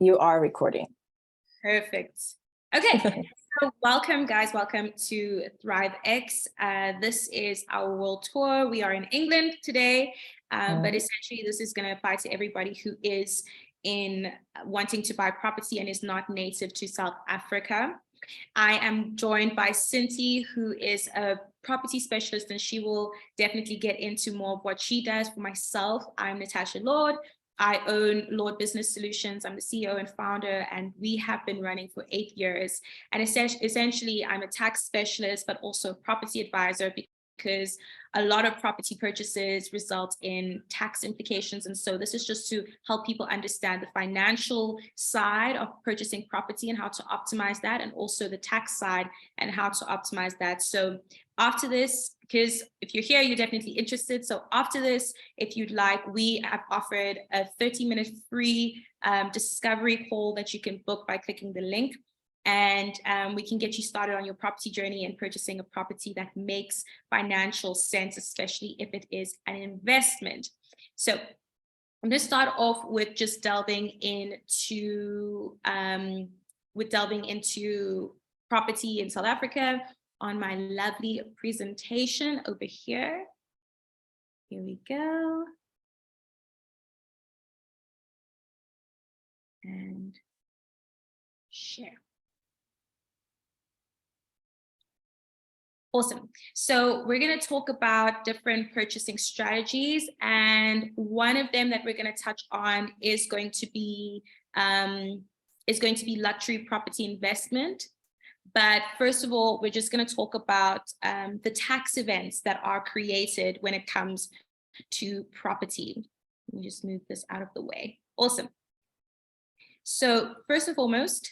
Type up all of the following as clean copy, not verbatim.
You are recording. Perfect. Okay, so welcome guys, welcome to ThriveX. This is our world tour. We are in England today, but essentially this is going to apply to everybody who is in wanting to buy property and is not native to South Africa. I am joined by Cinti, who is a property specialist, and she will definitely get into more of what she does. For myself, I'm Natasha Lord. I own Lord Business Solutions. I'm the CEO and founder, and we have been running for 8 years. And essentially, I'm a tax specialist, but also a property advisor, because a lot of property purchases result in tax implications. And so this is just to help people understand the financial side of purchasing property and how to optimize that, and also the tax side and how to optimize that. So after this, because if you're here, you're definitely interested. So after this, if you'd like, we have offered a 30-minute free discovery call that you can book by clicking the link. And we can get you started on your property journey and purchasing a property that makes financial sense, especially if it is an investment. So I'm going to start off with just delving into property in South Africa on my lovely presentation over here. Here we go. And share. Awesome. So we're going to talk about different purchasing strategies, and one of them that we're going to touch on is going to be luxury property investment. But first of all, we're just going to talk about the tax events that are created when it comes to property. Let me just move this out of the way. Awesome. So first and foremost,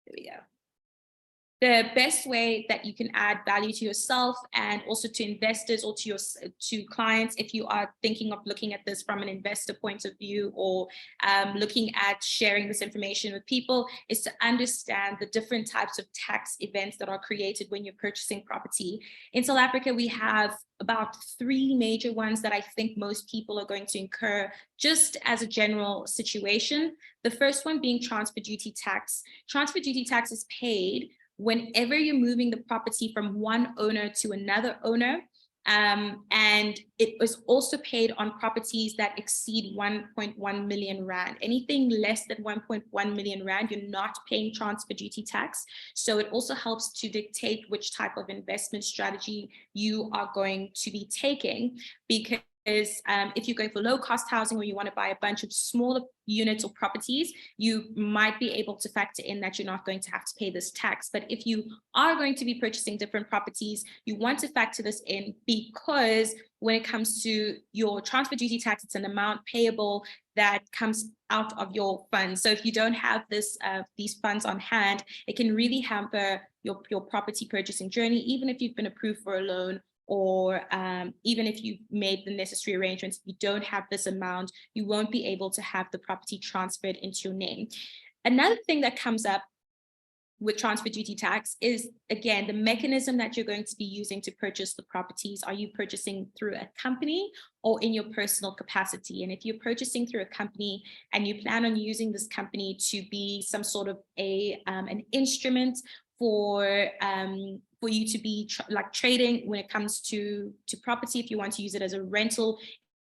there we go. The best way that you can add value to yourself and also to investors or to clients, if you are thinking of looking at this from an investor point of view, or looking at sharing this information with people, is to understand the different types of tax events that are created when you're purchasing property. In South Africa, we have about 3 major ones that I think most people are going to incur just as a general situation. The first one being transfer duty tax. Transfer duty tax is paid whenever you're moving the property from one owner to another owner. And it was also paid on properties that exceed 1.1 million rand. Anything less than 1.1 million rand, you're not paying transfer duty tax. So it also helps to dictate which type of investment strategy you are going to be taking, because if you're going for low cost housing, or you want to buy a bunch of smaller units or properties, you might be able to factor in that you're not going to have to pay this tax. But if you are going to be purchasing different properties, you want to factor this in, because when it comes to your transfer duty tax, it's an amount payable that comes out of your funds. So if you don't have these funds on hand, it can really hamper your property purchasing journey, even if you've been approved for a loan, or even if you've made the necessary arrangements. If you don't have this amount, you won't be able to have the property transferred into your name. Another thing that comes up with transfer duty tax is, again, the mechanism that you're going to be using to purchase the properties. Are you purchasing through a company or in your personal capacity? And if you're purchasing through a company and you plan on using this company to be some sort of an instrument for you to be trading when it comes to property, if you want to use it as a rental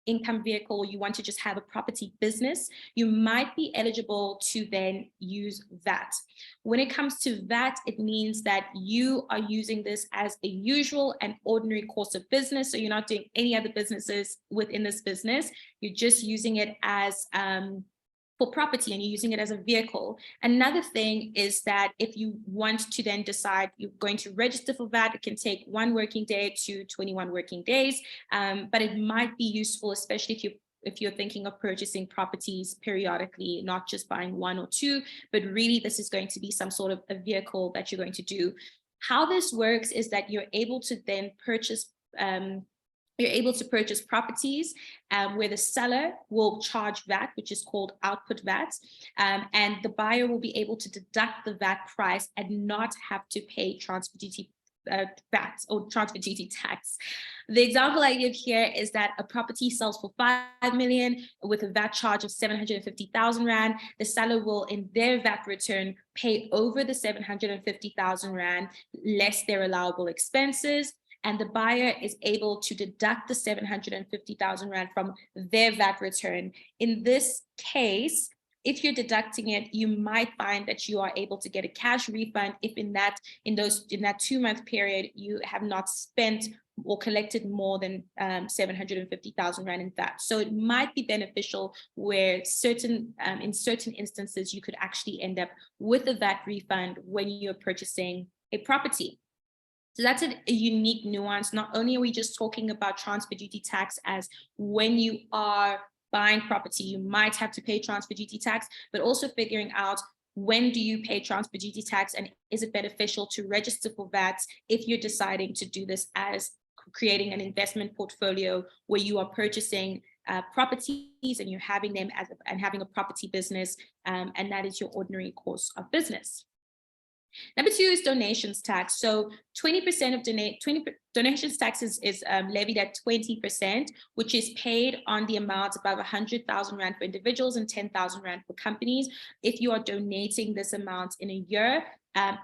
income vehicle, or you want to just have a property business, you might be eligible to then use VAT. When it comes to VAT, it means that you are using this as a usual and ordinary course of business. So you're not doing any other businesses within this business. You're just using it as for property, and you're using it as a vehicle. Another thing is that if you want to then decide you're going to register for VAT, it can take 1 working day to 21 working days, but it might be useful, especially if you're thinking of purchasing properties periodically, not just buying 1 or 2, but really this is going to be some sort of a vehicle that you're going to do. How this works is that you're able to then purchase properties where the seller will charge VAT, which is called output VAT, and the buyer will be able to deduct the VAT price and not have to pay transfer duty VAT or transfer duty tax. The example I give here is that a property sells for 5 million with a VAT charge of 750,000 Rand. The seller will, in their VAT return, pay over the 750,000 Rand, less their allowable expenses. And the buyer is able to deduct the 750,000 Rand from their VAT return. In this case, if you're deducting it, you might find that you are able to get a cash refund if in that 2-month period you have not spent or collected more than 750,000 Rand in VAT. So it might be beneficial where in certain instances you could actually end up with a VAT refund when you're purchasing a property. So that's a unique nuance. Not only are we just talking about transfer duty tax as when you are buying property, you might have to pay transfer duty tax, but also figuring out when do you pay transfer duty tax and is it beneficial to register for VAT if you're deciding to do this as creating an investment portfolio where you are purchasing properties and you're having them and having a property business, and that is your ordinary course of business. Number 2 is donations tax. So 20% of donations tax is levied at 20%, which is paid on the amount above 100,000 Rand for individuals and 10,000 Rand for companies if you are donating this amount in a year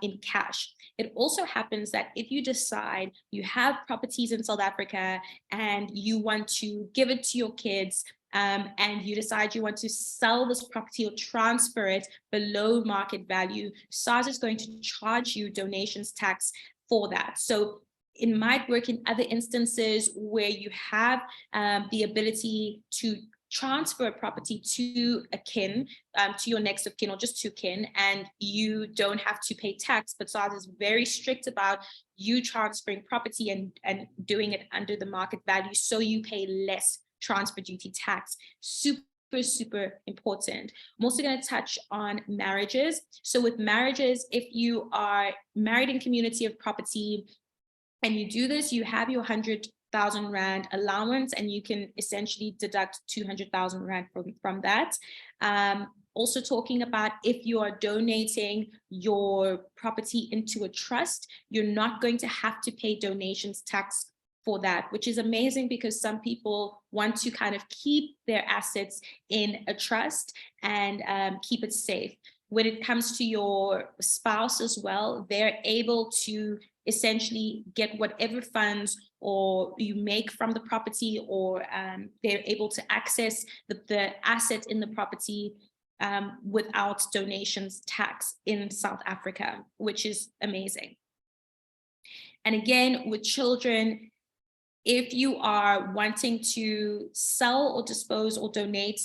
in cash. It also happens that if you decide you have properties in South Africa and you want to give it to your kids, and you decide you want to sell this property or transfer it below market value, SARS is going to charge you donations tax for that. So it might work in other instances where you have the ability to transfer a property to a kin, to your next of kin or just to kin, and you don't have to pay tax, but SARS is very strict about you transferring property and doing it under the market value, so you pay less transfer duty tax. Super important. I'm also going to touch on marriages. So with marriages, if you are married in community of property and you do this, you have your 100,000 Rand allowance and you can essentially deduct 200,000 Rand from that. Also talking about if you are donating your property into a trust, you're not going to have to pay donations tax for that, which is amazing because some people want to kind of keep their assets in a trust and keep it safe. When it comes to your spouse as well, they're able to essentially get whatever funds or you make from the property, or they're able to access the asset in the property without donations tax in South Africa, which is amazing. And again, with children, if you are wanting to sell or dispose or donate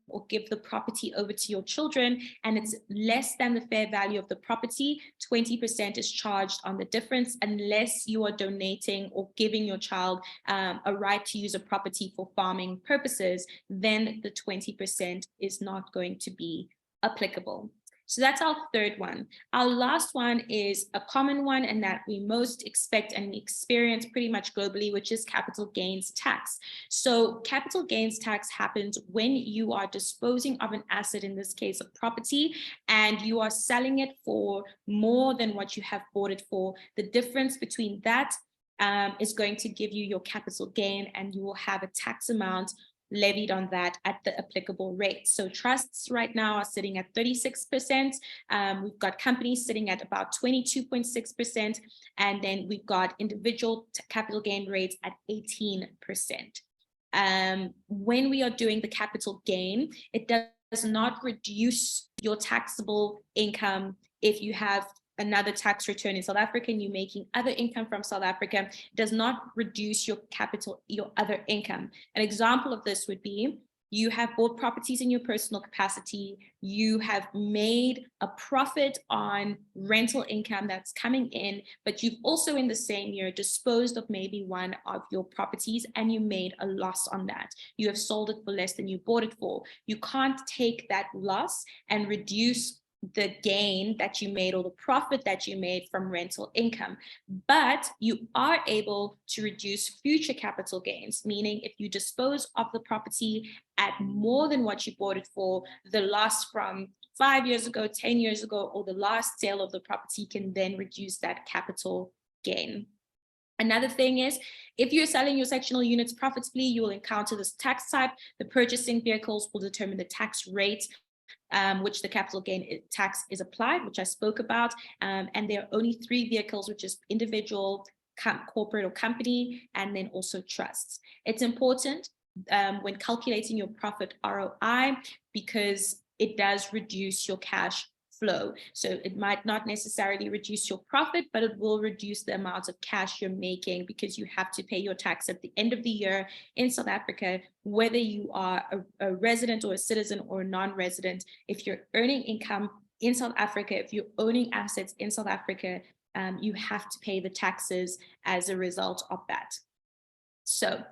or give the property over to your children and it's less than the fair value of the property, 20% is charged on the difference unless you are donating or giving your child a right to use a property for farming purposes, then the 20% is not going to be applicable. So that's our third one. Our last one is a common one and that we most expect and experience pretty much globally, which is capital gains tax. So capital gains tax happens when you are disposing of an asset, in this case, a property, and you are selling it for more than what you have bought it for. The difference between that is going to give you your capital gain, and you will have a tax amount levied on that at the applicable rate. So trusts right now are sitting at 36%. We've got companies sitting at about 22.6%. And then we've got individual capital gain rates at 18%. When we are doing the capital gain, it does not reduce your taxable income if you have another tax return in South Africa and you're making other income from South Africa. Does not reduce your other income. An example of this would be you have bought properties in your personal capacity, you have made a profit on rental income that's coming in, but you've also in the same year disposed of maybe one of your properties and you made a loss on that. You have sold it for less than you bought it for. You can't take that loss and reduce the gain that you made or the profit that you made from rental income, but you are able to reduce future capital gains, meaning if you dispose of the property at more than what you bought it for, the loss from 5 years ago, 10 years ago, or the last sale of the property can then reduce that capital gain. Another thing is, if you're selling your sectional units profitably, you will encounter this tax type. The purchasing vehicles will determine the tax rate which the capital gain tax is applied, which I spoke about. And there are only 3 vehicles, which is individual, corporate or company, and then also trusts. It's important when calculating your profit ROI because it does reduce your cash flow. So it might not necessarily reduce your profit, but it will reduce the amount of cash you're making because you have to pay your tax at the end of the year in South Africa, whether you are a resident or a citizen or a non-resident. If you're earning income in South Africa, if you're owning assets in South Africa, you have to pay the taxes as a result of that. So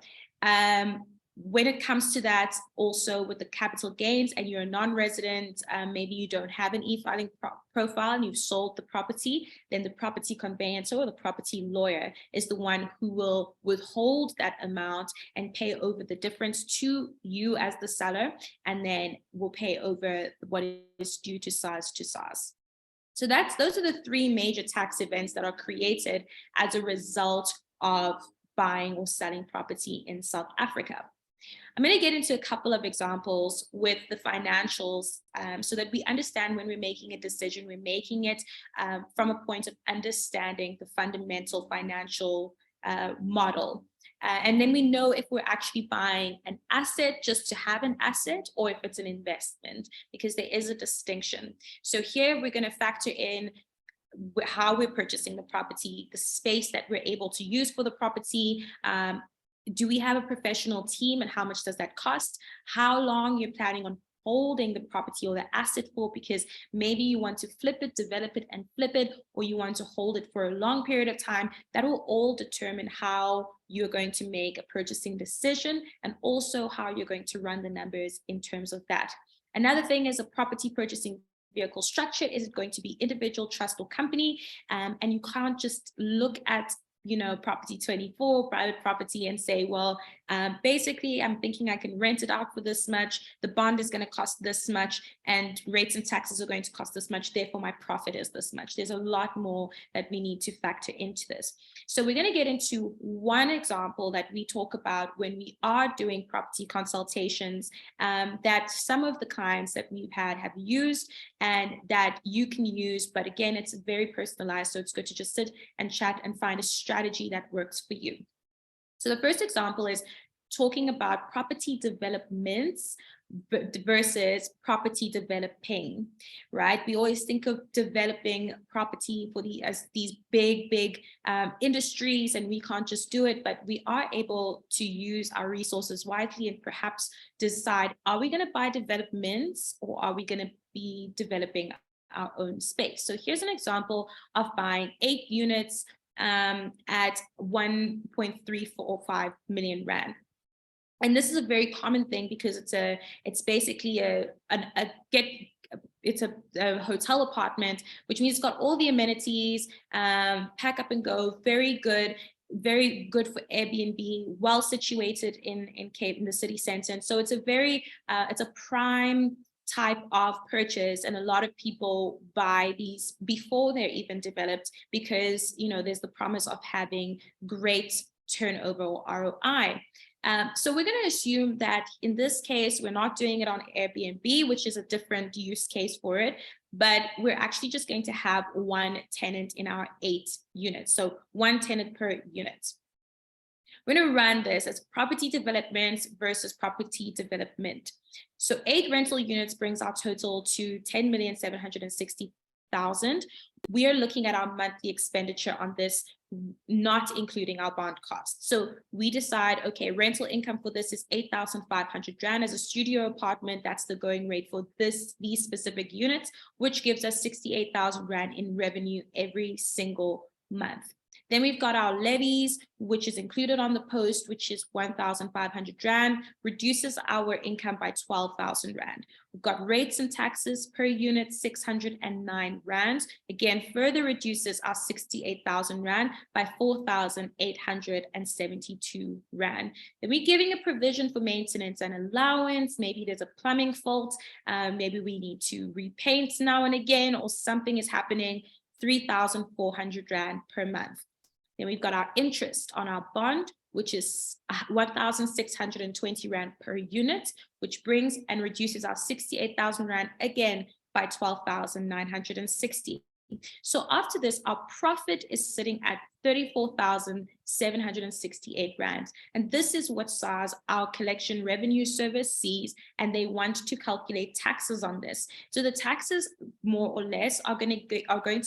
when it comes to that, also with the capital gains and you're a non-resident, maybe you don't have an e-filing profile and you've sold the property, then the property conveyancer or the property lawyer is the one who will withhold that amount and pay over the difference to you as the seller, and then will pay over what is due to SARS to SARS. So those are the 3 major tax events that are created as a result of buying or selling property in South Africa. I'm going to get into a couple of examples with the financials so that we understand when we're making a decision, we're making it from a point of understanding the fundamental financial model. And then we know if we're actually buying an asset just to have an asset or if it's an investment, because there is a distinction. So here we're going to factor in how we're purchasing the property, the space that we're able to use for the property. Do we have a professional team and how much does that cost? How long you're planning on holding the property or the asset for, because maybe you want to flip it, develop it and flip it, or you want to hold it for a long period of time. That will all determine how you're going to make a purchasing decision and also how you're going to run the numbers in terms of that. Another thing is a property purchasing vehicle structure. Is it going to be individual, trust or company? And you can't just look at Property 24, private property, and say, well, basically, I'm thinking I can rent it out for this much. The bond is going to cost this much, and rates and taxes are going to cost this much. Therefore, my profit is this much. There's a lot more that we need to factor into this. So we're going to get into one example that we talk about when we are doing property consultations that some of the clients that we've had have used and that you can use. But again, it's very personalized. So it's good to just sit and chat and find a strategy that works for you. So the first example is talking about property developments versus property developing, right? We always think of developing property for as these big industries, and we can't just do it, but we are able to use our resources wisely and perhaps decide, are we going to buy developments or are we going to be developing our own space? So here's an example of buying 8 units at 1.345 million rand. And this is a very common thing because it's basically a hotel apartment, which means it's got all the amenities, pack up and go, very good for Airbnb, well situated in Cape, in the city center. And so it's it's a prime type of purchase, and a lot of people buy these before they're even developed because there's the promise of having great turnover or ROI. So we're going to assume that in this case, we're not doing it on Airbnb, which is a different use case for it, but we're actually just going to have 1 tenant in our 8 units. So 1 tenant per unit. We're going to run this as property development versus property development. So 8 rental units brings our total to 10,760,000. We are looking at our monthly expenditure on this, not including our bond costs. So we decide, okay, rental income for this is 8,500 rand as a studio apartment. That's the going rate for these specific units, which gives us 68,000 rand in revenue every single month. Then we've got our levies, which is included on the post, which is 1,500 rand, reduces our income by 12,000 rand. We've got rates and taxes per unit, 609 rand. Again, further reduces our 68,000 rand by 4,872 rand. Then we're giving a provision for maintenance and allowance. Maybe there's a plumbing fault. Maybe we need to repaint now and again, or something is happening, 3,400 rand per month. Then we've got our interest on our bond, which is 1,620 Rand per unit, which brings and reduces our 68,000 Rand again by 12,960. So after this, our profit is sitting at 34,768 Rand. And this is what SARS, our collection revenue service, sees, and they want to calculate taxes on this. So the taxes, more or less, are going to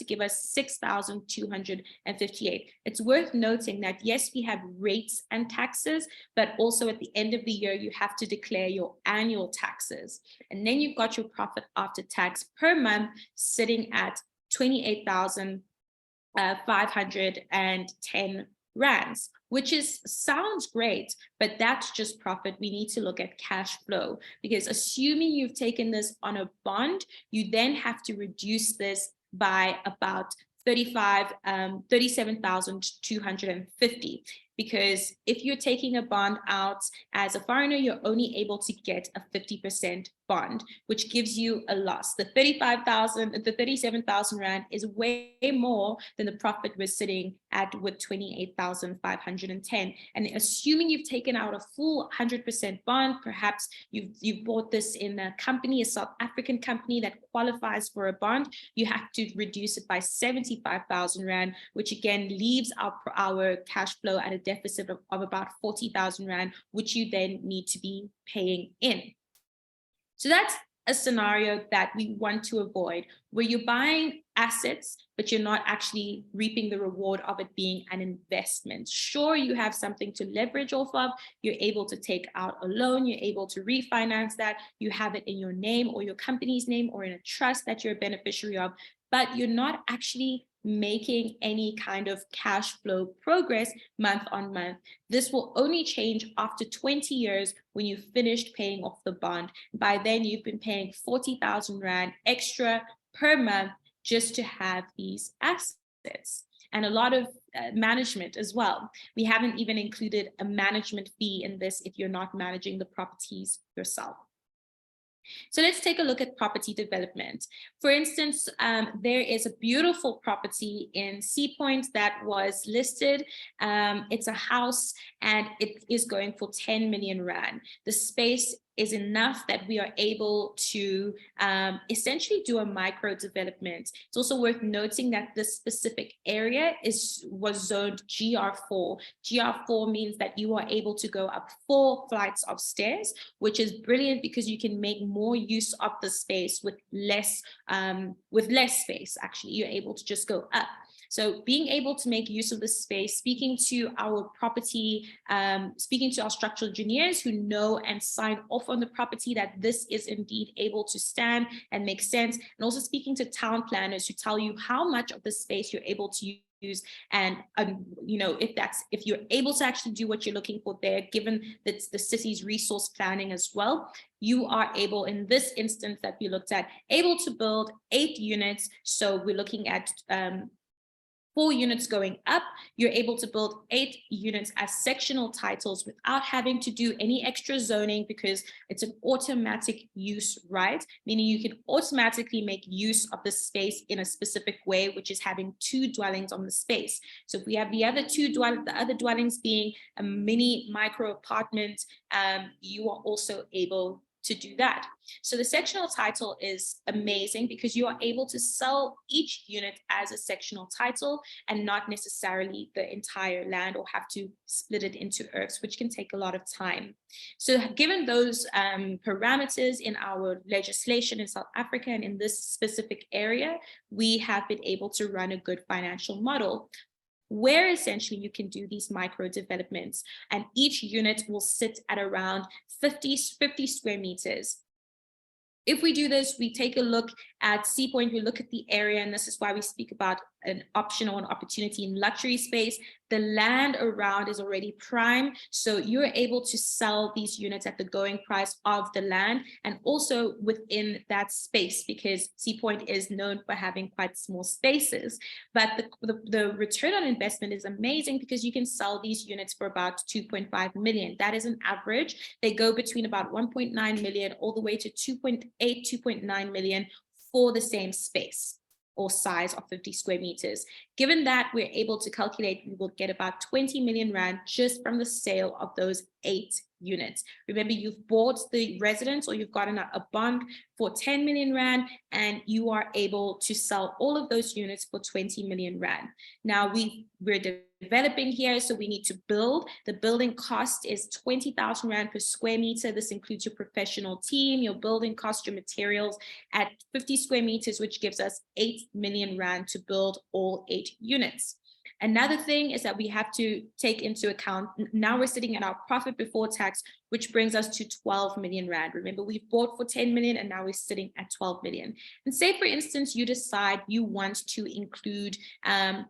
give us 6,258. It's worth noting that, yes, we have rates and taxes, but also at the end of the year, you have to declare your annual taxes. And then you've got your profit after tax per month sitting at 28,510 Rands, which sounds great, but that's just profit. We need to look at cash flow, because assuming you've taken this on a bond, you then have to reduce this by about 37,250. Because if you're taking a bond out as a foreigner, you're only able to get a 50% bond, which gives you a loss. The 37,000 Rand is way more than the profit we're sitting at with 28,510. And assuming you've taken out a full 100% bond, perhaps you've bought this in a company, a South African company that qualifies for a bond, you have to reduce it by 75,000 Rand, which again leaves our cash flow at a deficit of about 40,000 Rand, which you then need to be paying in. So that's a scenario that we want to avoid, where you're buying assets, but you're not actually reaping the reward of it being an investment. Sure, you have something to leverage off of. You're able to take out a loan. You're able to refinance that. You have it in your name or your company's name or in a trust that you're a beneficiary of, but you're not actually making any kind of cash flow progress month on month. This will only change after 20 years when you've finished paying off the bond. By then, you've been paying 40,000 Rand extra per month just to have these assets. And a lot of management as well. We haven't even included a management fee in this if you're not managing the properties yourself. So let's take a look at property development. For instance, there is a beautiful property in Sea Point that was listed. It's a house and it is going for 10 million Rand. The space is enough that we are able to essentially do a micro development. It's also worth noting that this specific area was zoned GR4. GR4 means that you are able to go up 4 flights of stairs, which is brilliant because you can make more use of the space with less space. Actually, you're able to just go up. So being able to make use of the space, speaking to our structural engineers who know and sign off on the property that this is indeed able to stand and make sense, and also speaking to town planners who tell you how much of the space you're able to use, and if you're able to actually do what you're looking for there, given that the city's resource planning as well, you are able, in this instance that we looked at, able to build 8 units. So we're looking at 4 units going up. You're able to build 8 units as sectional titles without having to do any extra zoning, because it's an automatic use right, meaning you can automatically make use of the space in a specific way, which is having 2 dwellings on the space. So if we have the other dwellings being a mini micro apartment, you are also able to do that. So the sectional title is amazing because you are able to sell each unit as a sectional title and not necessarily the entire land, or have to split it into ERFs, which can take a lot of time. So given those parameters in our legislation in South Africa and in this specific area, we have been able to run a good financial model where essentially you can do these micro developments, and each unit will sit at around 50 square meters. If we do this, we take a look at Sea Point, we look at the area, and this is why we speak about an option or an opportunity in luxury space. The land around is already prime, so you're able to sell these units at the going price of the land, and also within that space, because Sea Point is known for having quite small spaces. But the return on investment is amazing because you can sell these units for about 2.5 million. That is an average. They go between about 1.9 million all the way to 2.8, 2.9 million for the same space. or size of 50 square meters. Given that, we're able to calculate we will get about 20 million rand just from the sale of those 8 units. Remember, you've bought the residence or you've gotten a bond for 10 million rand, and you are able to sell all of those units for 20 million rand. Now we're developing here, so we need to build. The building cost is 20,000 rand per square meter. This includes your professional team, your building cost, your materials at 50 square meters, which gives us 8 million rand to build all 8 units. Another thing is that we have to take into account, now we're sitting at our profit before tax, which brings us to 12 million rand. Remember, we've bought for 10 million and now we're sitting at 12 million. And say, for instance, you decide you want to include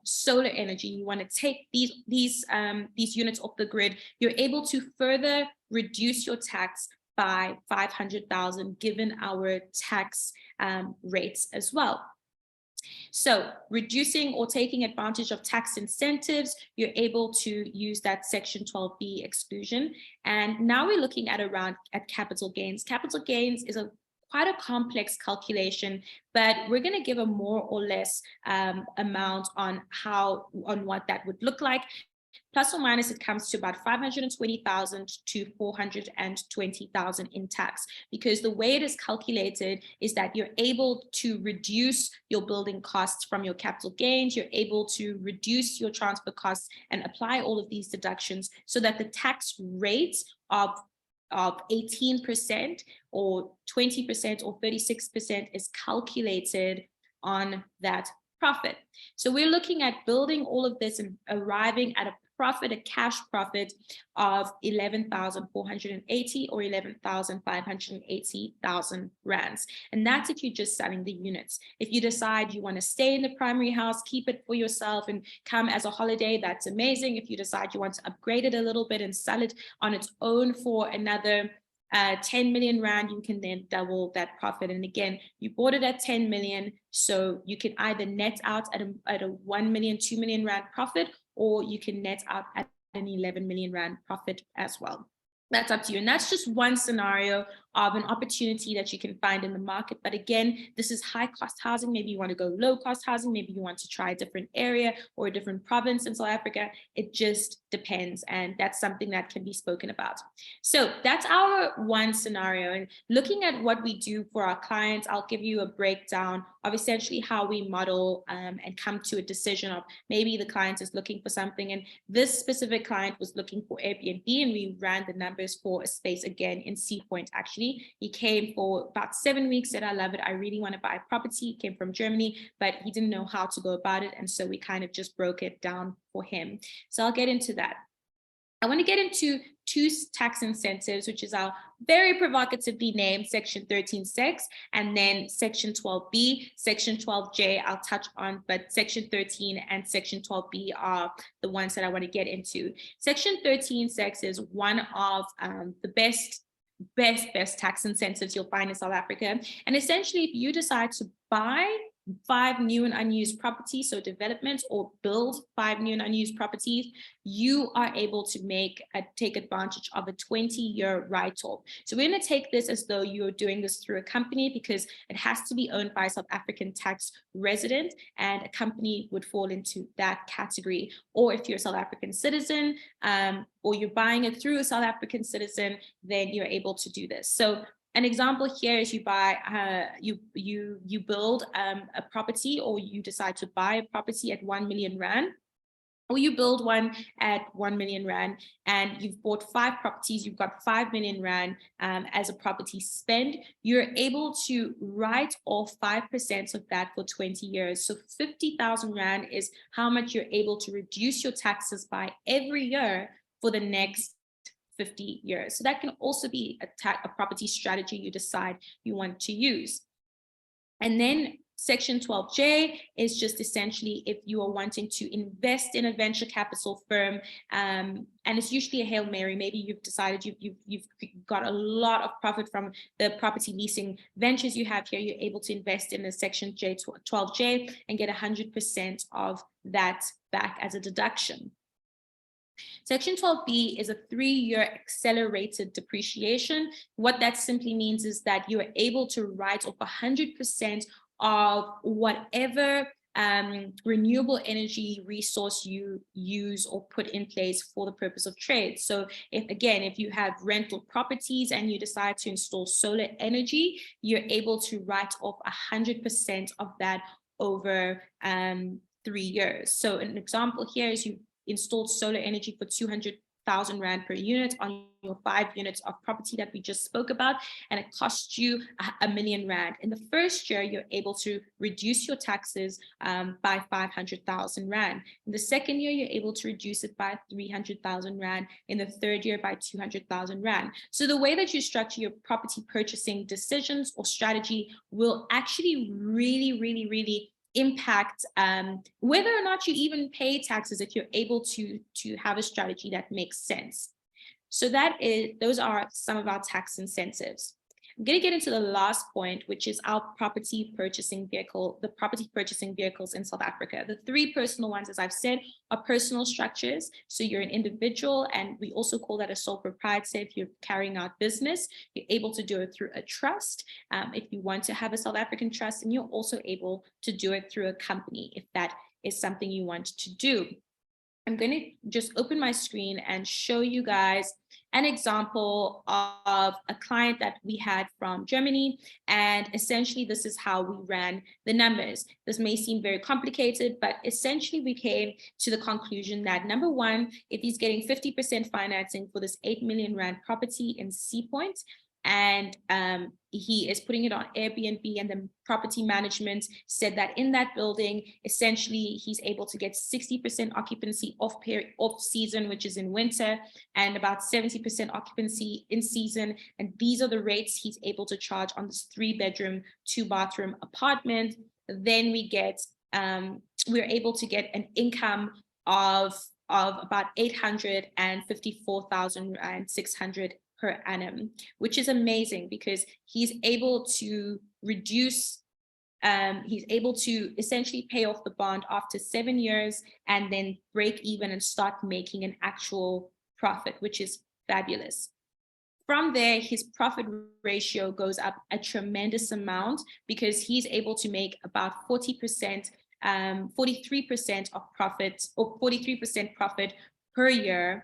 solar energy, you want to take these units off the grid, you're able to further reduce your tax by 500,000 given our tax rates as well. So reducing or taking advantage of tax incentives, you're able to use that Section 12B exclusion. And now we're looking at capital gains. Capital gains is quite a complex calculation, but we're going to give a more or less amount on what that would look like. Plus or minus, it comes to about 520,000 to 420,000 in tax, because the way it is calculated is that you're able to reduce your building costs from your capital gains, you're able to reduce your transfer costs and apply all of these deductions so that the tax rate of 18% or 20% or 36% is calculated on that profit. So we're looking at building all of this and arriving at a cash profit of 11,480 or 11,580,000 rands. And that's if you're just selling the units. If you decide you want to stay in the primary house, keep it for yourself and come as a holiday, that's amazing. If you decide you want to upgrade it a little bit and sell it on its own for another 10 million rand, you can then double that profit. And again, you bought it at 10 million, so you can either net out at a 1 million, 2 million rand profit, or you can net out at an 11 million rand profit as well. That's up to you. And that's just one scenario of an opportunity that you can find in the market. But again, this is high cost housing. Maybe you want to go low cost housing. Maybe you want to try a different area or a different province in South Africa. It just depends. And that's something that can be spoken about. So that's our one scenario. And looking at what we do for our clients, I'll give you a breakdown of essentially how we model and come to a decision of maybe the client is looking for something. And this specific client was looking for Airbnb, and we ran the numbers for a space again in Sea Point. Actually, he came for about 7 weeks, said, I love it, I really want to buy a property. He came from Germany, but he didn't know how to go about it. And so we kind of just broke it down for him. So I'll get into that. I want to get into 2 tax incentives, which is our very provocatively named Section 13(6) and then Section 12B. Section 12J I'll touch on, but Section 13 and Section 12B are the ones that I want to get into. Section 13(6) is one of the best tax incentives you'll find in South Africa. And essentially, if you decide to buy 5 new and unused properties, so developments, or build 5 new and unused properties, you are able to take advantage of a 20-year write-off. So we're going to take this as though you're doing this through a company, because it has to be owned by a South African tax resident, and a company would fall into that category. Or if you're a South African citizen, or you're buying it through a South African citizen, then you're able to do this. So an example here is you buy, you build a property, or you decide to buy a property at 1 million rand, or you build one at 1 million rand, and you've bought 5 properties, you've got 5 million rand as a property spend. You're able to write off 5% of that for 20 years. So 50,000 rand is how much you're able to reduce your taxes by every year for the next 50 years. So that can also be a property strategy you decide you want to use. And then Section 12J is just essentially if you are wanting to invest in a venture capital firm, and it's usually a Hail Mary. Maybe you've decided you've got a lot of profit from the property leasing ventures you have here. You're able to invest in the Section 12J and get 100% of that back as a deduction. Section 12B is a 3-year accelerated depreciation. What that simply means is that you are able to write off 100% of whatever renewable energy resource you use or put in place for the purpose of trade. So if you have rental properties and you decide to install solar energy, you're able to write off 100% of that over 3 years. So an example here is you installed solar energy for 200,000 Rand per unit on your 5 units of property that we just spoke about, and it costs you R1 million. In the first year, you're able to reduce your taxes by 500,000 Rand. In the second year, you're able to reduce it by 300,000 Rand. In the third year, by 200,000 Rand. So the way that you structure your property purchasing decisions or strategy will actually really impact whether or not you even pay taxes if you're able to have a strategy that makes sense. So those are some of our tax incentives. I'm going to get into the last point, which is our property purchasing vehicle, the property purchasing vehicles in South Africa. The 3 personal ones, as I've said, are personal structures. So you're an individual, and we also call that a sole proprietor. If you're carrying out business, you're able to do it through a trust. If you want to have a South African trust, and you're also able to do it through a company, if that is something you want to do. I'm going to just open my screen and show you guys an example of a client that we had from Germany. And essentially, this is how we ran the numbers. This may seem very complicated, but essentially we came to the conclusion that, number one, if he's getting 50% financing for this 8 million Rand property in Sea Point, and he is putting it on Airbnb, and the property management said that in that building, essentially, he's able to get 60% occupancy off season, which is in winter, and about 70% occupancy in season. And these are the rates he's able to charge on this 3-bedroom, 2-bathroom apartment. Then we're able to get an income of about 854,600 per annum, which is amazing because he's able to essentially pay off the bond after 7 years and then break even and start making an actual profit, which is fabulous. From there, his profit ratio goes up a tremendous amount because he's able to make about 43% of profit, or 43% profit per year,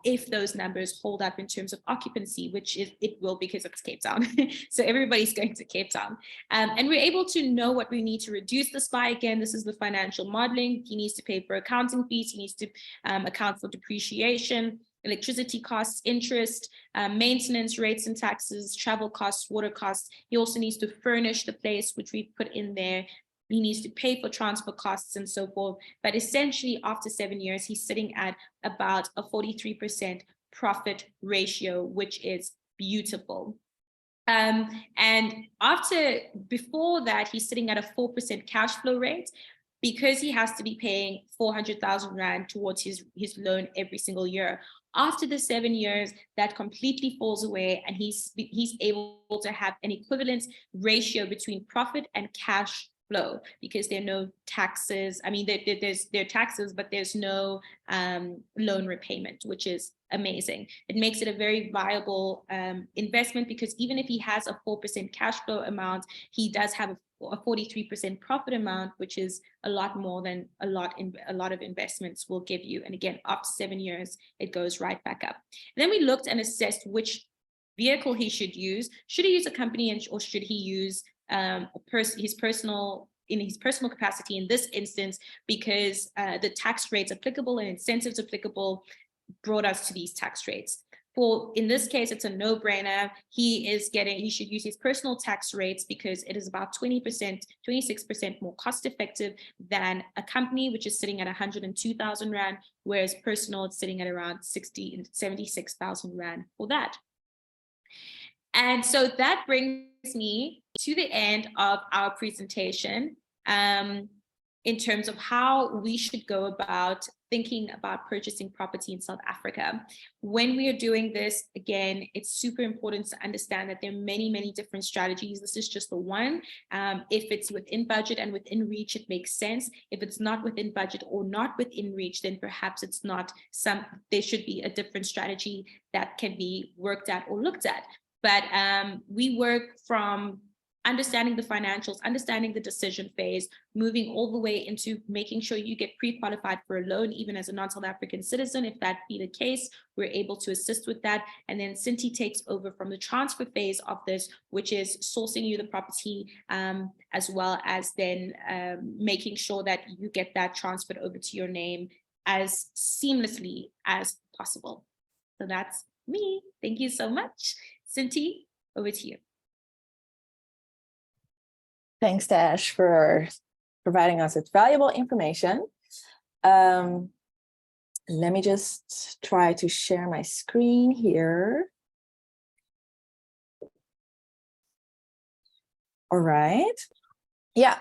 if those numbers hold up in terms of occupancy, which it will, because it's Cape Town. So everybody's going to Cape Town. And we're able to know what we need to reduce this by. Again, this is the financial modeling. He needs to pay for accounting fees. He needs to account for depreciation, electricity costs, interest, maintenance, rates and taxes, travel costs, water costs. He also needs to furnish the place, which we put in there. He needs to pay for transport costs and so forth. But essentially, after 7 years, he's sitting at about a 43% profit ratio, which is beautiful. And before that, he's sitting at a 4% cash flow rate, because he has to be paying 400,000 Rand towards his loan every single year. After the 7 years, that completely falls away, and he's able to have an equivalent ratio between profit and cash flow, because there are no taxes. I mean, there are taxes, but there's no loan repayment, which is amazing. It makes it a very viable investment, because even if he has a 4% cash flow amount, he does have a 43% profit amount, which is a lot more than a lot of investments will give you. And again, after 7 years, it goes right back up. And then we looked and assessed which vehicle he should use. Should he use a company, or should he use his personal capacity in this instance, because the tax rates applicable and incentives applicable brought us to these tax rates. In this case, it's a no-brainer. He should use his personal tax rates, because it is about 20%, 26% more cost effective than a company, which is sitting at 102,000 Rand, whereas personal, it's sitting at around 76,000 Rand for that. And so that brings me to the end of our presentation in terms of how we should go about thinking about purchasing property in South Africa. When we are doing this, again, it's super important to understand that there are many, many different strategies. This is just the one. If it's within budget and within reach, it makes sense. If it's not within budget or not within reach, then perhaps it's not there should be a different strategy that can be worked at or looked at. But we work from understanding the financials, understanding the decision phase, moving all the way into making sure you get pre-qualified for a loan, even as a non-South African citizen. If that be the case, we're able to assist with that. And then Cinti takes over from the transfer phase of this, which is sourcing you the property, as well as then making sure that you get that transferred over to your name as seamlessly as possible. So that's me. Thank you so much. Cinti, over to you. Thanks, Tash, for providing us with valuable information. Let me just try to share my screen here. All right. Yeah,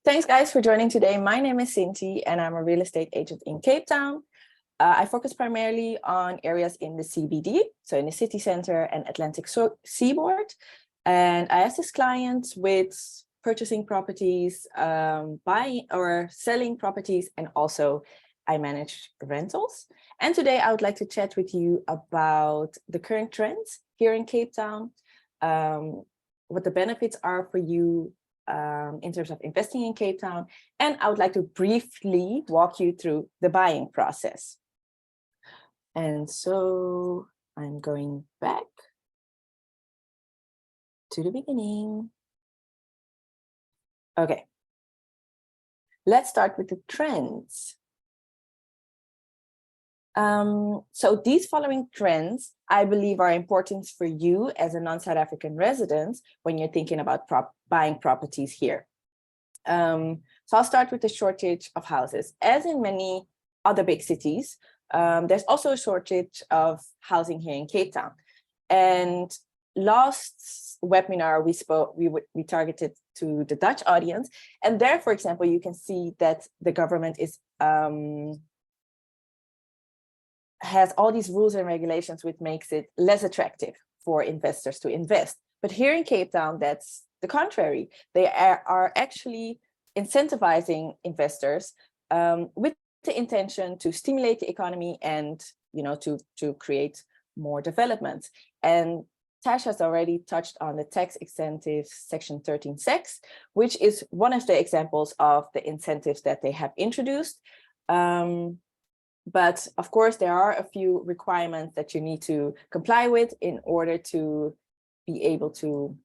thanks guys for joining today. My name is Cinti and I'm a real estate agent in Cape Town. I focus primarily on areas in the CBD, so in the city center and Atlantic seaboard. And I assist clients with purchasing properties, buying or selling properties, and also I manage rentals. And today I would like to chat with you about the current trends here in Cape Town, what the benefits are for you in terms of investing in Cape Town, and I would like to briefly walk you through the buying process. And so I'm going back to the beginning. Okay, let's start with the trends. So these following trends, I believe, are important for you as a non-South African resident when you're thinking about buying properties here. So I'll start with the shortage of houses. As in many other big cities, there's also a shortage of housing here in Cape Town. And last webinar, we targeted to the Dutch audience. And there, for example, you can see that the government is has all these rules and regulations, which makes it less attractive for investors to invest. But here in Cape Town, that's the contrary. They are actually incentivizing investors with the intention to stimulate the economy and, you know, to create more development. And Tash has already touched on the tax incentives, Section 13(6), which is one of the examples of the incentives that they have introduced. But of course, there are a few requirements that you need to comply with in order to be able to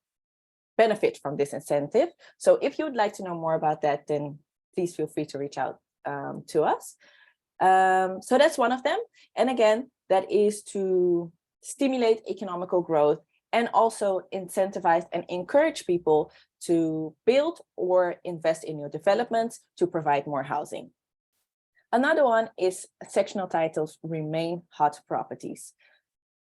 benefit from this incentive. So if you would like to know more about that, then please feel free to reach out to us. So that's one of them. And again, that is to stimulate economical growth and also incentivize and encourage people to build or invest in new developments to provide more housing. Another one is sectional titles remain hot properties.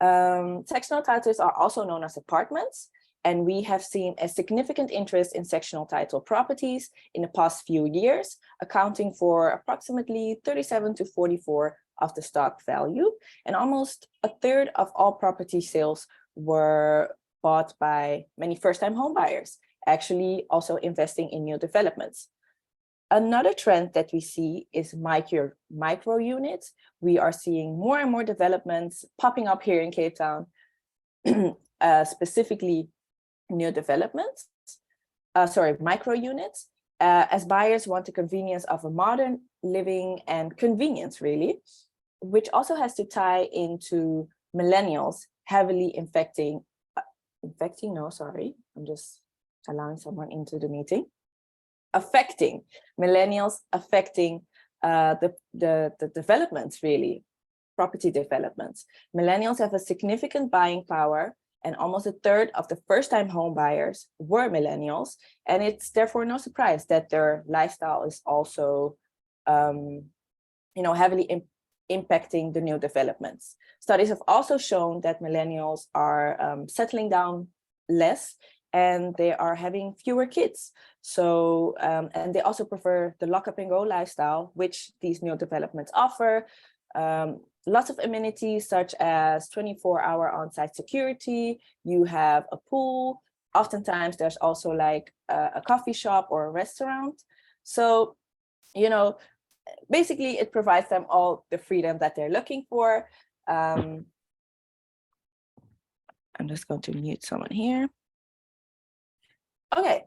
Sectional titles are also known as apartments, and we have seen a significant interest in sectional title properties in the past few years, accounting for approximately 37 to 44 of the stock value, and almost a third of all property sales were bought by many first-time home buyers, actually also investing in new developments. Another trend that we see is micro units. We are seeing more and more developments popping up here in Cape Town, specifically new developments, micro units, as buyers want the convenience of a modern living and convenience, really, which also has to tie into millennials heavily I'm just allowing someone into the meeting. Affecting millennials, affecting the developments, really, property developments. Millennials have a significant buying power, and almost a third of the first-time home buyers were millennials. And it's therefore no surprise that their lifestyle is also, heavily impacting the new developments. Studies have also shown that millennials are settling down less, and they are having fewer kids. So, and they also prefer the lock up and go lifestyle, which these new developments offer. Lots of amenities such as 24-hour on-site security. You have a pool. Oftentimes there's also like a coffee shop or a restaurant. So, basically it provides them all the freedom that they're looking for. I'm just going to mute someone here. Okay,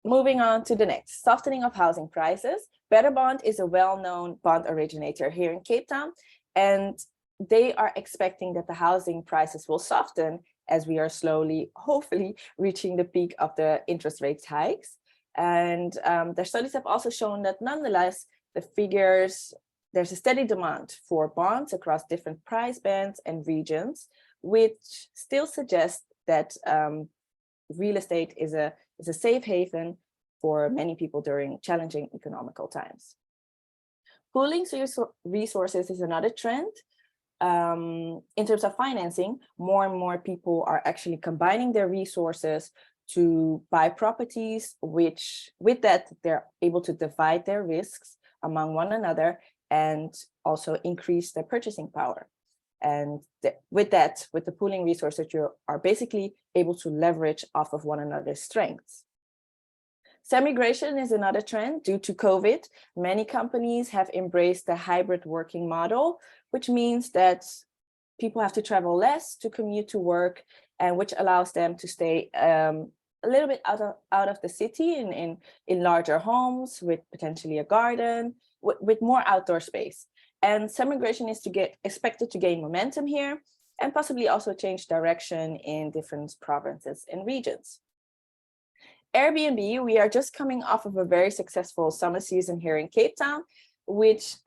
moving on to the next, softening of housing prices. Better Bond is a well-known bond originator here in Cape Town, and they are expecting that the housing prices will soften as we are slowly, hopefully, reaching the peak of the interest rate hikes. And their studies have also shown that nonetheless, the figures, there's a steady demand for bonds across different price bands and regions, which still suggests that real estate is a safe haven for many people during challenging economical times. Pooling resources is another trend. In terms of financing, more and more people are actually combining their resources to buy properties, which with that, they're able to divide their risks among one another and also increase their purchasing power. And with that, with the pooling resources, you are basically able to leverage off of one another's strengths. Semigration is another trend. Due to COVID, many companies have embraced the hybrid working model, which means that people have to travel less to commute to work, and which allows them to stay a little bit out of the city in larger homes with potentially a garden, with more outdoor space. And semigration is expected to gain momentum here and possibly also change direction in different provinces and regions. Airbnb, we are just coming off of a very successful summer season here in Cape Town, which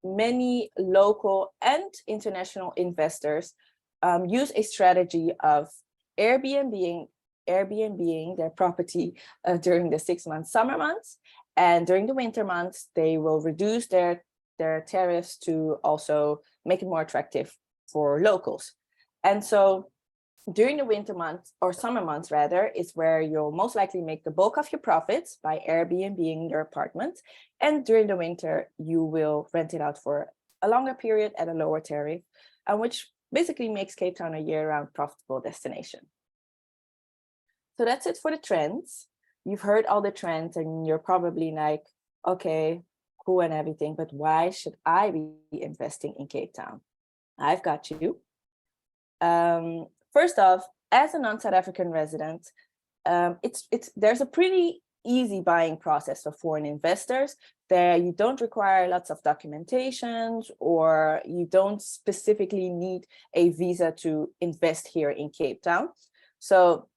many local and international investors use a strategy of Airbnb-ing their property during the 6-month summer months, and during the winter months, they will reduce their tariffs to also make it more attractive for locals. And so during the winter months, or summer months rather, is where you'll most likely make the bulk of your profits by Airbnb-ing your apartment. And during the winter, you will rent it out for a longer period at a lower tariff, which basically makes Cape Town a year-round profitable destination. So that's it for the trends. You've heard all the trends and you're probably like, okay, cool and everything, but why should I be investing in Cape Town? I've got you. First off, as a non-South African resident, there's a pretty easy buying process for foreign investors. There you don't require lots of documentations, or you don't specifically need a visa to invest here in Cape Town. So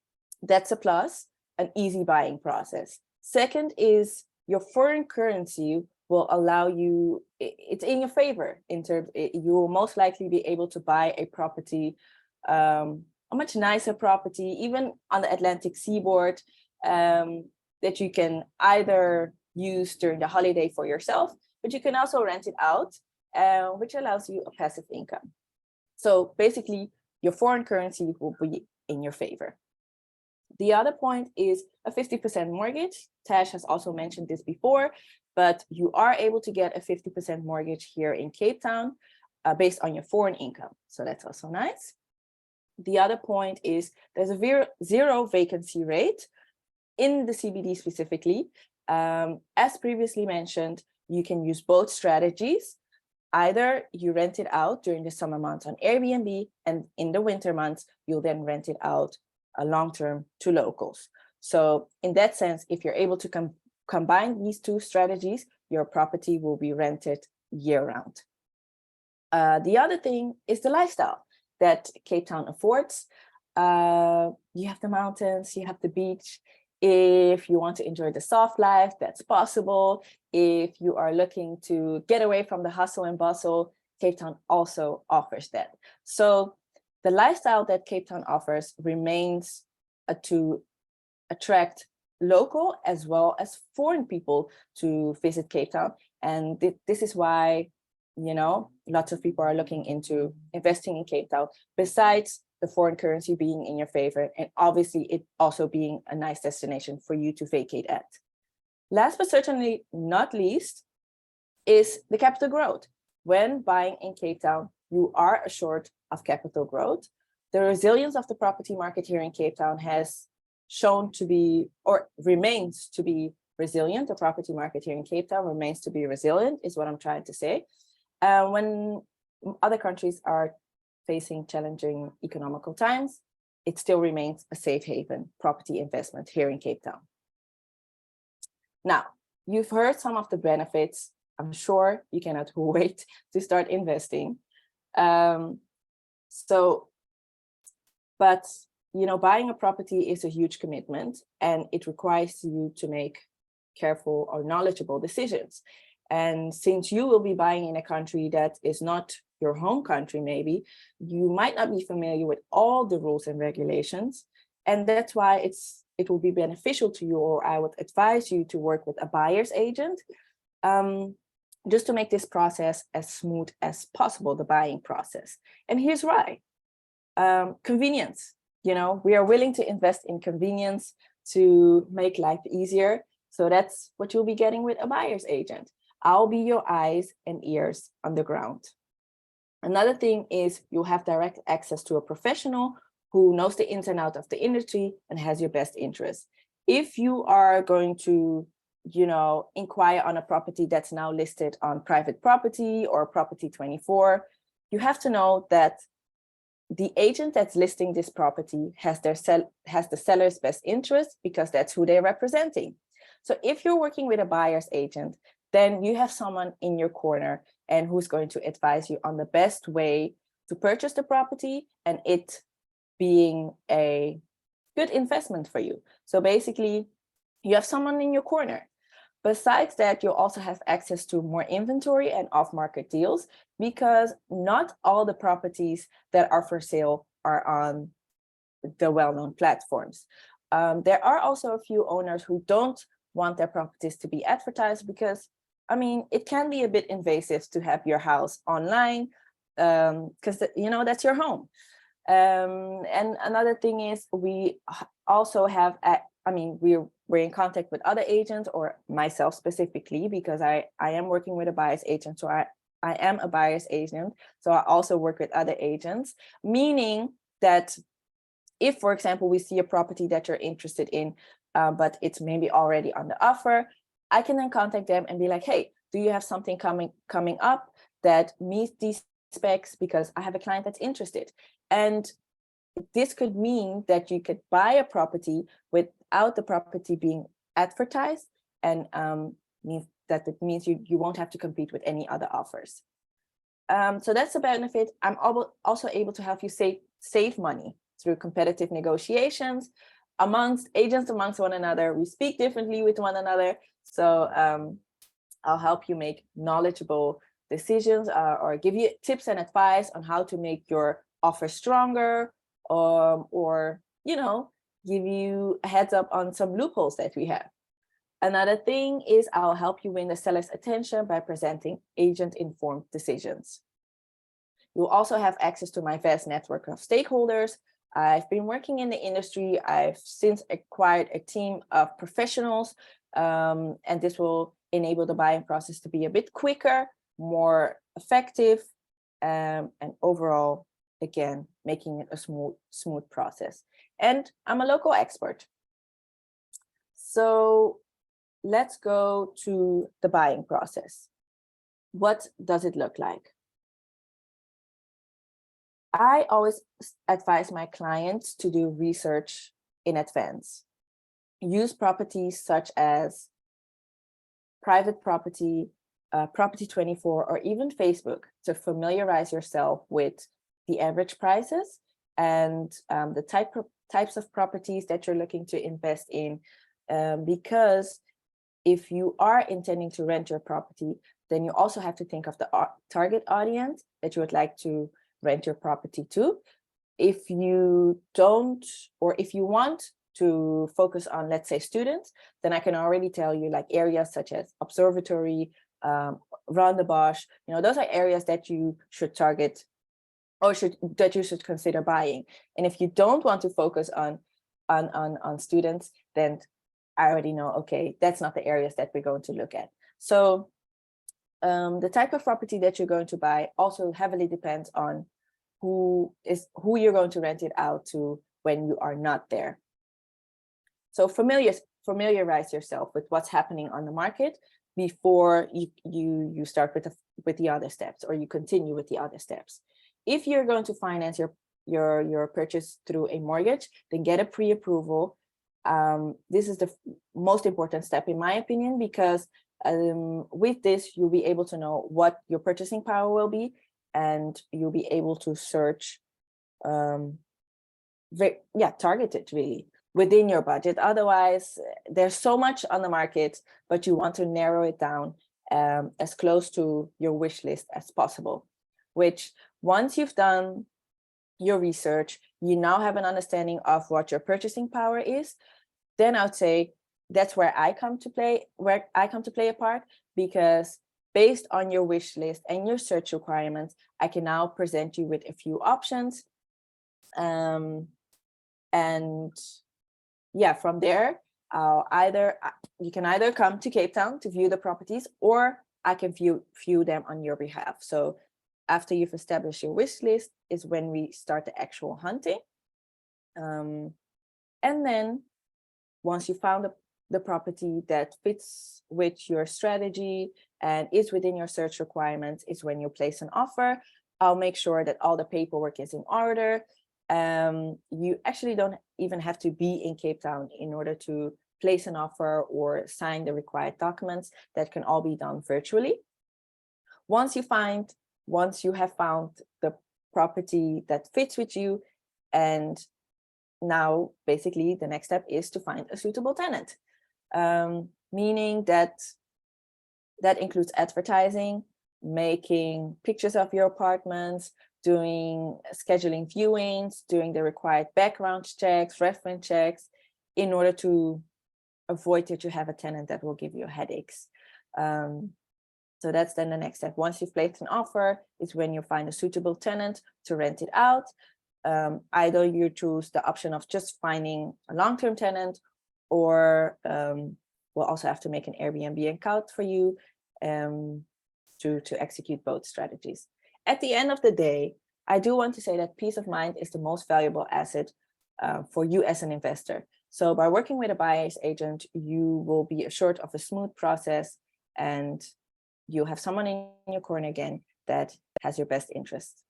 that's a plus, an easy buying process. Second is your foreign currency will allow you, it's in your favor in terms, you will most likely be able to buy a property, a much nicer property, even on the Atlantic seaboard, that you can either use during the holiday for yourself, but you can also rent it out, which allows you a passive income. So basically, your foreign currency will be in your favor. The other point is a 50% mortgage. Tash has also mentioned this before, but you are able to get a 50% mortgage here in Cape Town based on your foreign income. So that's also nice. The other point is there's a zero vacancy rate in the CBD specifically. As previously mentioned, you can use both strategies. Either you rent it out during the summer months on Airbnb, and in the winter months, you'll then rent it out long-term to locals. So in that sense, if you're able to combine these two strategies, your property will be rented year-round. The other thing is the lifestyle that Cape Town affords. You have the mountains, you have the beach. If you want to enjoy the soft life, that's possible. If you are looking to get away from the hustle and bustle, Cape Town also offers that. So the lifestyle that Cape Town offers remains to attract local as well as foreign people to visit Cape Town. And this is why, you know, lots of people are looking into investing in Cape Town, besides the foreign currency being in your favor, and obviously it also being a nice destination for you to vacate at. Last but certainly not least is the capital growth. When buying in Cape Town, you are assured of capital growth. The resilience of the property market here in Cape Town has shown to be, or remains to be resilient. The property market here in Cape Town remains to be resilient, is what I'm trying to say. When other countries are facing challenging economical times, it still remains a safe haven property investment here in Cape Town. Now, you've heard some of the benefits. I'm sure you cannot wait to start investing. But you know, buying a property is a huge commitment, and it requires you to make careful or knowledgeable decisions. And since you will be buying in a country that is not your home country, maybe, you might not be familiar with all the rules and regulations. And that's why it will be beneficial to you, or I would advise you to work with a buyer's agent, just to make this process as smooth as possible, the buying process. And here's why. Convenience. You know, we are willing to invest in convenience to make life easier. So that's what you'll be getting with a buyer's agent. I'll be your eyes and ears on the ground. Another thing is you'll have direct access to a professional who knows the ins and outs of the industry and has your best interest. If you are going to, you know, inquire on a property that's now listed on Private Property or Property 24, you have to know that the agent that's listing this property has the seller's best interest, because that's who they're representing. So if you're working with a buyer's agent, then you have someone in your corner and who's going to advise you on the best way to purchase the property and it being a good investment for you. So basically, you have someone in your corner. Besides that, you'll also have access to more inventory and off-market deals, because not all the properties that are for sale are on the well-known platforms. There are also a few owners who don't want their properties to be advertised because, I mean, it can be a bit invasive to have your house online, because, you know, that's your home. And another thing is we also have, we're in contact with other agents, or myself specifically, because I am working with a buyer's agent. So I am a buyer's agent. So I also work with other agents, meaning that if, for example, we see a property that you're interested in, but it's maybe already on the offer, I can then contact them and be like, hey, do you have something coming up that meets these specs? Because I have a client that's interested. And this could mean that you could buy a property without the property being advertised, and it means you won't have to compete with any other offers. So that's a benefit. I'm also able to help you save money through competitive negotiations amongst agents, amongst one another. We speak differently with one another. So I'll help you make knowledgeable decisions, or give you tips and advice on how to make your offer stronger, or, you know, give you a heads up on some loopholes that we have. Another thing is I'll help you win the seller's attention by presenting agent-informed decisions. You'll also have access to my vast network of stakeholders. I've been working in the industry. I've since acquired a team of professionals, and this will enable the buying process to be a bit quicker, more effective, and overall, again, making it a smooth process. And I'm a local expert. So let's go to the buying process. What does it look like? I always advise my clients to do research in advance. Use properties such as Private Property, Property 24, or even Facebook to familiarize yourself with the average prices and the types of properties that you're looking to invest in. Because if you are intending to rent your property, then you also have to think of the target audience that you would like to rent your property to. If you don't, or if you want to focus on, let's say, students, then I can already tell you, like, areas such as Observatory, Rondebosch, you know, those are areas that you should target, or that you should consider buying. And if you don't want to focus on students, then I already know, okay, that's not the areas that we're going to look at. So the type of property that you're going to buy also heavily depends on who you're going to rent it out to when you are not there. So familiarize yourself with what's happening on the market before you start with the other steps, or you continue with the other steps. If you're going to finance your purchase through a mortgage, then get a pre-approval. This is the most important step in my opinion, because with this, you'll be able to know what your purchasing power will be, and you'll be able to search, targeted really within your budget. Otherwise, there's so much on the market, but you want to narrow it down as close to your wish list as possible, which once you've done your research, you now have an understanding of what your purchasing power is. Then I would say that's where I come to play a part, because based on your wish list and your search requirements, I can now present you with a few options. And yeah, from there, you can either come to Cape Town to view the properties, or I can view them on your behalf. So after you've established your wish list is when we start the actual hunting. And then once you found the property that fits with your strategy and is within your search requirements, is when you place an offer. I'll make sure that all the paperwork is in order. You actually don't even have to be in Cape Town in order to place an offer or sign the required documents. That can all be done virtually. Once you have found the property that fits with you, and now basically the next step is to find a suitable tenant, meaning that includes advertising, making pictures of your apartments, scheduling viewings, doing the required background checks, reference checks, in order to avoid that you have a tenant that will give you headaches. So that's then the next step. Once you've placed an offer, is when you find a suitable tenant to rent it out. Either you choose the option of just finding a long-term tenant, or we'll also have to make an Airbnb account for you to execute both strategies. At the end of the day, I do want to say that peace of mind is the most valuable asset for you as an investor. So by working with a buyer's agent, you will be assured of a smooth process, and you'll have someone in your corner again that has your best interest.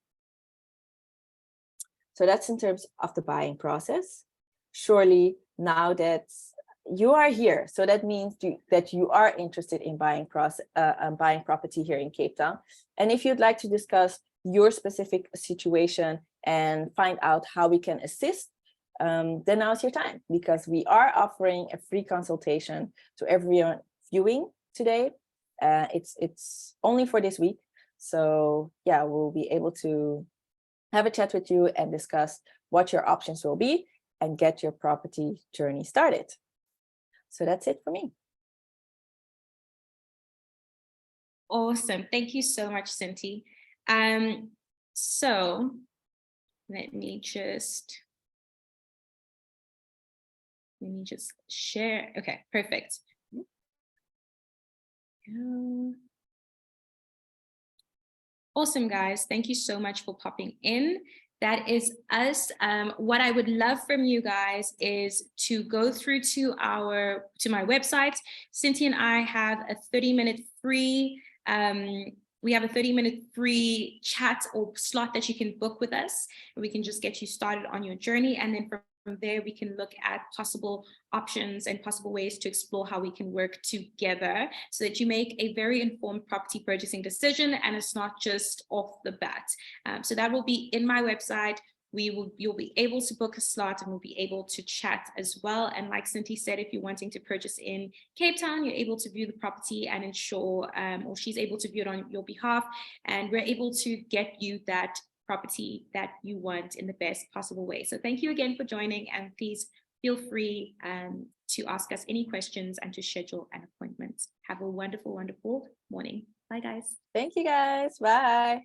So that's in terms of the buying process. Surely now that you are here, so that means that you are interested in buying property here in Cape Town. And if you'd like to discuss your specific situation and find out how we can assist, then now's your time, because we are offering a free consultation to everyone viewing today. It's only for this week. So yeah, we'll be able to have a chat with you and discuss what your options will be and get your property journey started. So that's it for me. Awesome. Thank you so much, Cinti. So let me just share. Okay, perfect. Awesome, guys. Thank you so much for popping in. That is us. What I would love from you guys is to go through to my website. Cinti and I have a 30-minute free free chat or slot that you can book with us. We can just get you started on your journey. And then from there, we can look at possible options and possible ways to explore how we can work together so that you make a very informed property purchasing decision, and it's not just off the bat. So that will be in my website. You'll be able to book a slot, and we'll be able to chat as well. And like Cinti said, if you're wanting to purchase in Cape Town, you're able to view the property and ensure, or she's able to view it on your behalf, and we're able to get you that property that you want in the best possible way. So thank you again for joining, and please feel free to ask us any questions and to schedule an appointment. Have a wonderful, wonderful morning. Bye, guys. Thank you, guys. Bye.